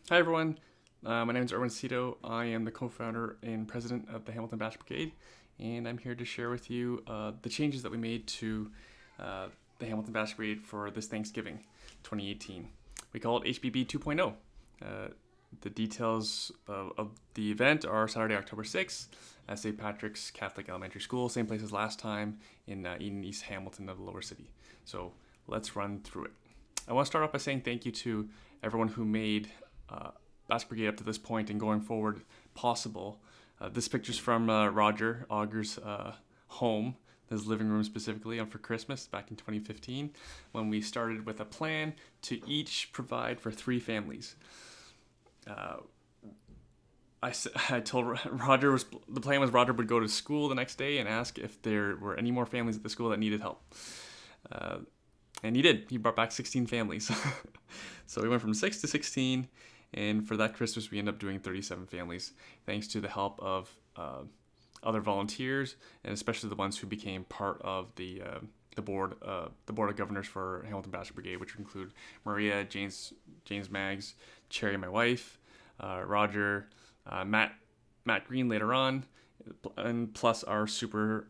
Hi everyone, my name is Erwin Cito. I am the co-founder and president of the Hamilton Basket Brigade, and I'm here to share with you the changes that we made to the Hamilton Basket Brigade for this Thanksgiving 2018. We call it HBB 2.0. The details of the event are Saturday, October 6th at St. Patrick's Catholic Elementary School, same place as last time in Eden, East Hamilton of the Lower City. So let's run through it. I want to start off by saying thank you to everyone who made Basket Brigade up to this point and going forward possible. This picture's from Roger Auger's home, his living room specifically, for Christmas back in 2015, when we started with a plan to each provide for 3 families. I told Roger the plan was Roger would go to school the next day and ask if there were any more families at the school that needed help. And he did. He brought back 16 families. So we went from 6 to 16, and for that Christmas we ended up doing 37 families, thanks to the help of other volunteers, and especially the ones who became part of the board of governors for Hamilton Basket Brigade, which include Maria, James Maggs, Cherry, my wife, Roger, Matt Green later on, and plus our super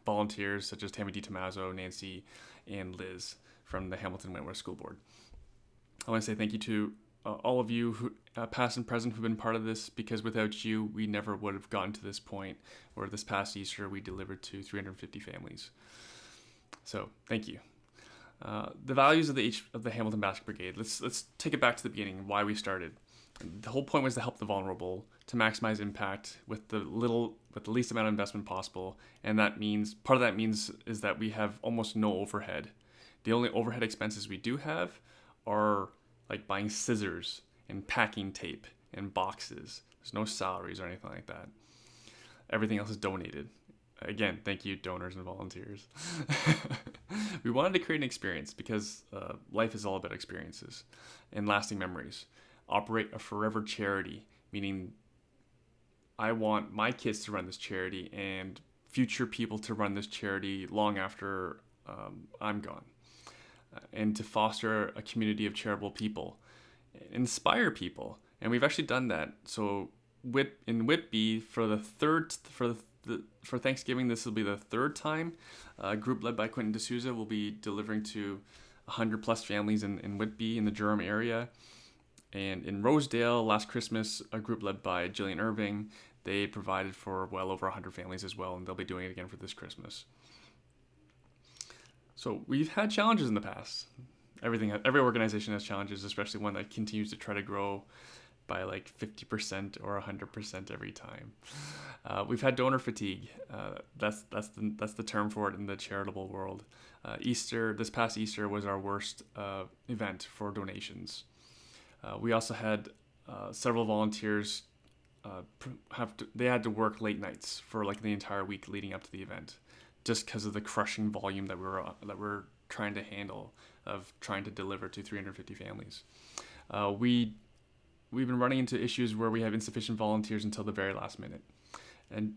volunteers such as Tammy DiTommaso, Nancy, and Liz from the Hamilton Wentworth School Board. I want to say thank you to all of you who, past and present, who've been part of this, because without you, we never would have gotten to this point where this past Easter we delivered to 350 families. So thank you. The values of the Hamilton Basket Brigade. Let's take it back to the beginning, why we started. The whole point was to help the vulnerable, to maximize impact with the least amount of investment possible, and part of that means is that we have almost no overhead. The only overhead expenses we do have are like buying scissors and packing tape and boxes. There's no salaries or anything like that. Everything else is donated. Again, thank you, donors and volunteers. We wanted to create an experience because life is all about experiences and lasting memories. Operate a forever charity, meaning I want my kids to run this charity and future people to run this charity long after I'm gone. And to foster a community of charitable people, inspire people, and we've actually done that. So in Whitby for Thanksgiving, this will be the 3rd time. A group led by Quentin D'Souza will be delivering to 100 plus families in Whitby in the Durham area. And in Rosedale, last Christmas, a group led by Jillian Irving, they provided for well over 100 families as well, and they'll be doing it again for this Christmas. So we've had challenges in the past. Every organization has challenges, especially one that continues to try to grow by like 50% or 100% every time. We've had donor fatigue. That's the term for it in the charitable world. This past Easter was our worst event for donations. We also had several volunteers they had to work late nights for like the entire week leading up to the event, just because of the crushing volume that we're trying to handle of trying to deliver to 350 families. We've been running into issues where we have insufficient volunteers until the very last minute, and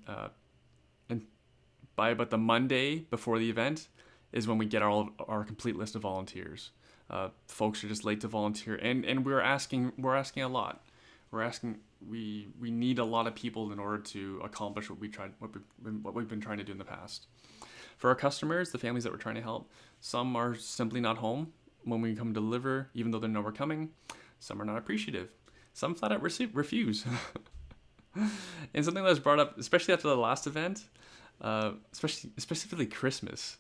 by about the Monday before the event is when we get our complete list of volunteers. Folks are just late to volunteer, and we're asking a lot. We need a lot of people in order to accomplish what we've been trying to do in the past. For our customers, the families that we're trying to help, some are simply not home when we come deliver, even though they know we're coming. Some are not appreciative. Some flat out refuse. And something that was brought up, especially after the last event, specifically Christmas.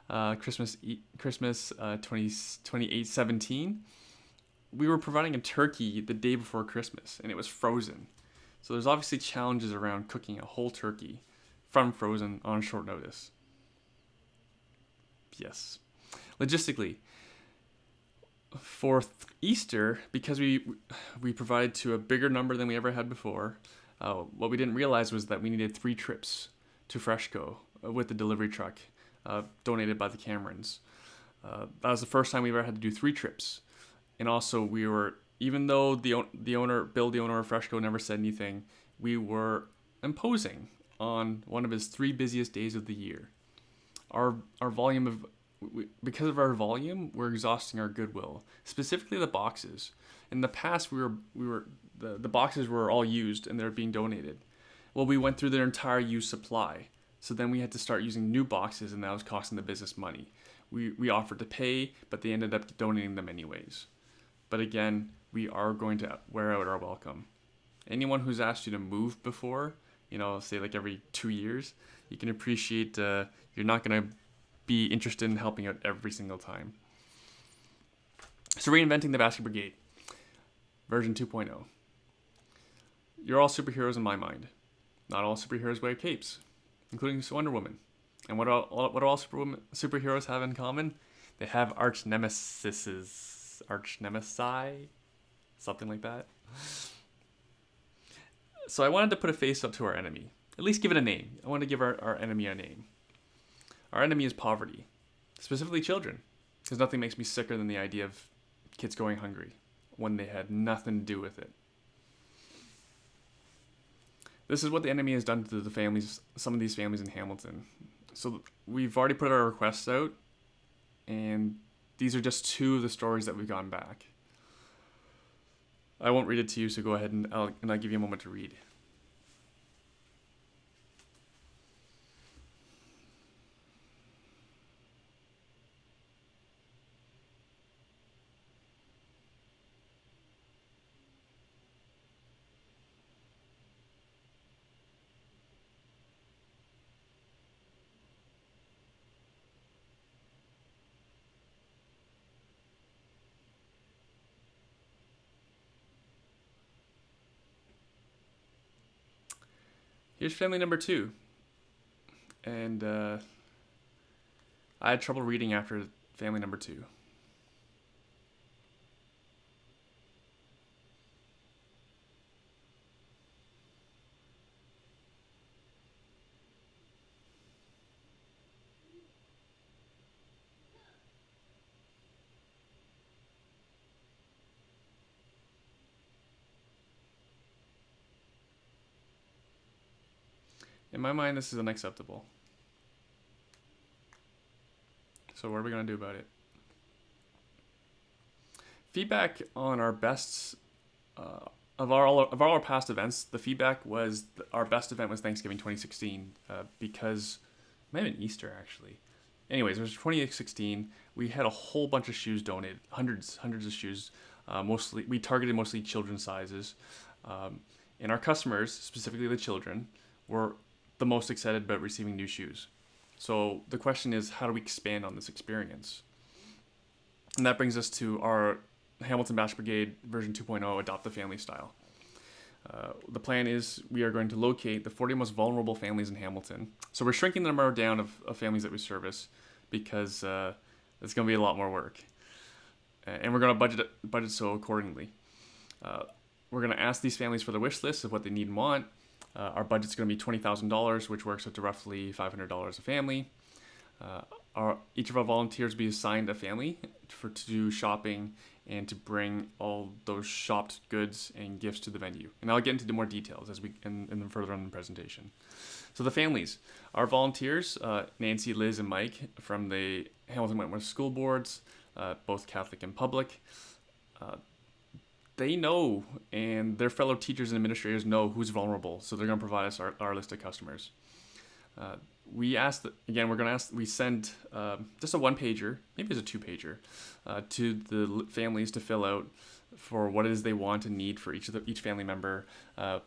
Christmas 2017, we were providing a turkey the day before Christmas, and it was frozen. So there's obviously challenges around cooking a whole turkey from frozen on short notice. Yes. Logistically, for Easter, because we provided to a bigger number than we ever had before, what we didn't realize was that we needed 3 trips to Freshco with the delivery truck donated by the Camerons. That was the first time we ever had to do 3 trips. And also even though Bill, the owner of Freshco, never said anything, we were imposing on one of his 3 busiest days of the year. Our volume of because of our volume, we're exhausting our goodwill, specifically the boxes. In the past, the boxes were all used and they're being donated. Well, we went through their entire used supply. So then we had to start using new boxes, and that was costing the business money. We offered to pay, but they ended up donating them anyways. But again, we are going to wear out our welcome. Anyone who's asked you to move before, say like every 2 years, you can appreciate you're not going to be interested in helping out every single time. So reinventing the Basket Brigade, version 2.0. You're all superheroes in my mind. Not all superheroes wear capes, including Wonder Woman. And what do all superheroes have in common? They have arch nemesi, something like that. So I wanted to put a face up to our enemy. At least give it a name. I want to give our enemy a name. Our enemy is poverty, specifically children, because nothing makes me sicker than the idea of kids going hungry when they had nothing to do with it. This is what the enemy has done to the families, some of these families in Hamilton. So we've already put our requests out, and these are just 2 of the stories that we've gotten back. I won't read it to you, so go ahead and I'll give you a moment to read. Here's family number 2. And I had trouble reading after family number 2. In my mind, this is unacceptable. So what are we going to do about it? Feedback on our best of all our past events. The feedback was our best event was Thanksgiving 2016 because maybe Easter actually. Anyways, it was 2016. We had a whole bunch of shoes donated, hundreds of shoes. We targeted mostly children's sizes, and our customers, specifically the children, were the most excited about receiving new shoes. So the question is, how do we expand on this experience? And that brings us to our Hamilton Basket Brigade version 2.0, Adopt the Family Style. The plan is we are going to locate the 40 most vulnerable families in Hamilton. So we're shrinking the number down of families that we service because it's going to be a lot more work. And we're going to budget so accordingly. We're going to ask these families for the wish list of what they need and want. Our budget's going to be $20,000, which works out to roughly $500 a family. Each of our volunteers will be assigned a family to do shopping and to bring all those shopped goods and gifts to the venue. And I'll get into more details as we and further on in the presentation. So the families, our volunteers, Nancy, Liz, and Mike from the Hamilton Wentworth School Boards, both Catholic and public. They know, and their fellow teachers and administrators know who's vulnerable, so they're going to provide us our list of customers. We send just a 1-pager, maybe it's a 2-pager, to the families to fill out for what it is they want and need for each family member,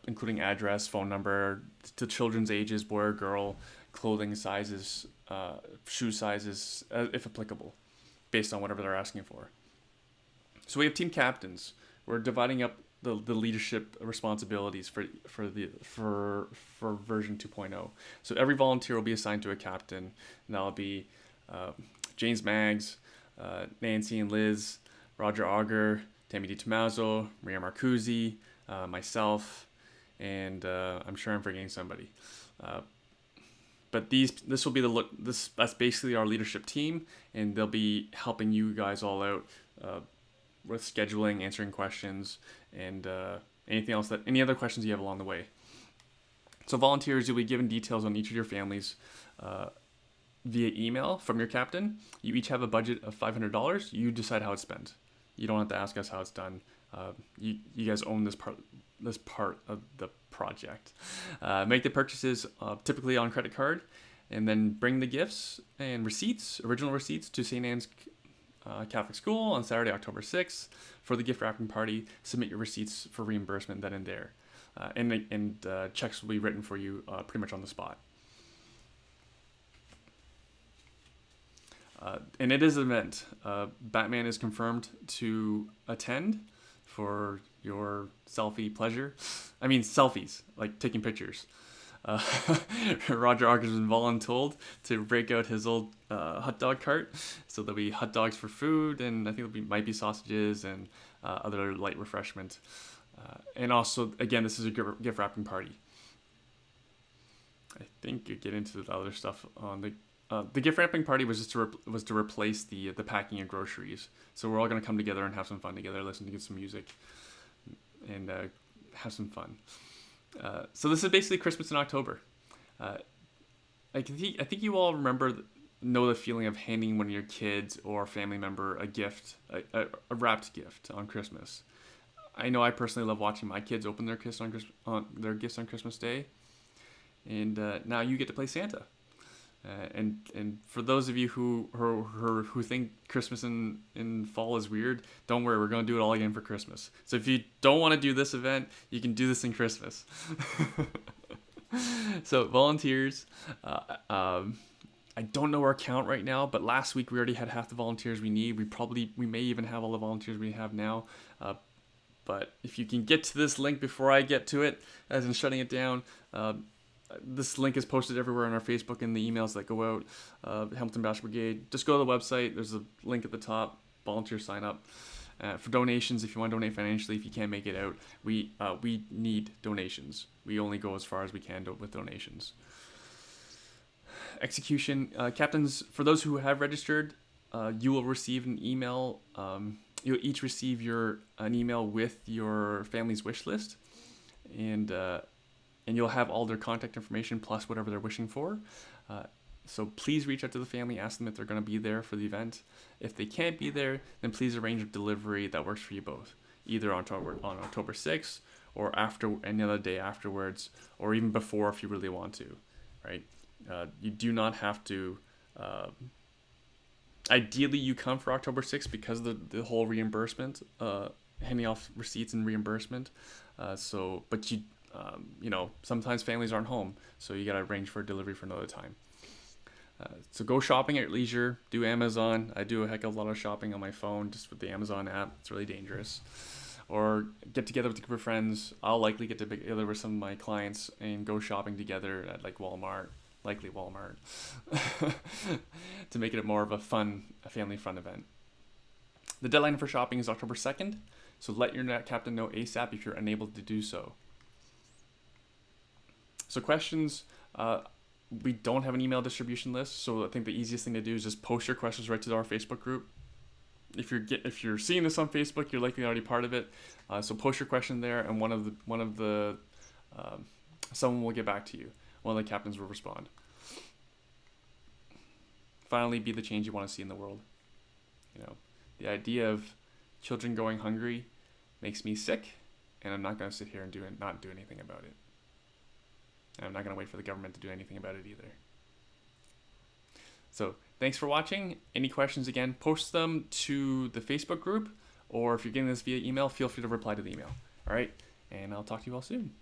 including address, phone number, to children's ages, boy or girl, clothing sizes, shoe sizes, if applicable, based on whatever they're asking for. So we have team captains. We're dividing up the leadership responsibilities for version 2.0. So every volunteer will be assigned to a captain, and that'll be James Maggs, Nancy and Liz, Roger Auger, Tammy DiTommaso, Maria Marcuzzi, myself, and I'm sure I'm forgetting somebody. But this will be that's basically our leadership team, and they'll be helping you guys all out with scheduling, answering questions, and any other questions you have along the way. So volunteers, you'll be given details on each of your families, via email from your captain. You each have a budget of $500. You decide how it's spent. You don't have to ask us how it's done. You guys own this part of the project. Make the purchases typically on credit card, and then bring the gifts and original receipts to St. Anne's Catholic School on Saturday, October 6th for the gift wrapping party. Submit your receipts for reimbursement then and there. And checks will be written for you pretty much on the spot. And it is an event. Batman is confirmed to attend for your selfie pleasure. I mean, selfies, like taking pictures. Roger Ark has been voluntold to break out his old hot dog cart. So there'll be hot dogs for food, and I think might be sausages and other light refreshment. And also, again, this is a gift wrapping party. I think you get into the other stuff on the gift wrapping party was just to replace the packing of groceries. So we're all gonna come together and have some fun together, listen to some music, and have some fun. So this is basically Christmas in October. I think you all know the feeling of handing one of your kids or family member a gift, a wrapped gift on Christmas. I know I personally love watching my kids open their gifts on Christmas Day, and now you get to play Santa. And for those of you who think Christmas in fall is weird, don't worry, we're going to do it all again for Christmas. So if you don't want to do this event, you can do this in Christmas. So volunteers, I don't know our count right now, but last week we already had half the volunteers we need. We may even have all the volunteers we have now. But if you can get to this link before I get to it, as in shutting it down, this link is posted everywhere on our Facebook and the emails that go out. Hamilton Bash Brigade. Just go to the website. There's a link at the top. Volunteer sign up. For donations, if you want to donate financially, if you can't make it out, we need donations. We only go as far as we can with donations. Execution. Captains, for those who have registered, you will receive an email. You'll each receive an email with your family's wish list. And you'll have all their contact information plus whatever they're wishing for. So please reach out to the family, ask them if they're going to be there for the event. If they can't be there, then please arrange a delivery that works for you both, either on October 6th or after any other day afterwards, or even before if you really want to, right? You do not have to. Ideally, you come for October 6th because of the whole reimbursement, handing off receipts and reimbursement. But sometimes families aren't home, so you got to arrange for a delivery for another time. So go shopping at your leisure. Do Amazon. I do a heck of a lot of shopping on my phone just with the Amazon app. It's really dangerous. Or get together with a group of friends. I'll likely get together with some of my clients and go shopping together at Walmart, likely Walmart, to make it more of a family fun event. The deadline for shopping is October 2nd, so let your captain know ASAP if you're unable to do so. So questions, we don't have an email distribution list, so I think the easiest thing to do is just post your questions right to our Facebook group. If you're seeing this on Facebook, you're likely already part of it. So post your question there, and someone will get back to you. One of the captains will respond. Finally, be the change you want to see in the world. The idea of children going hungry makes me sick, and I'm not going to sit here and not do anything about it. And I'm not going to wait for the government to do anything about it either. So thanks for watching. Any questions, again, post them to the Facebook group, or if you're getting this via email, feel free to reply to the email. All right, and I'll talk to you all soon.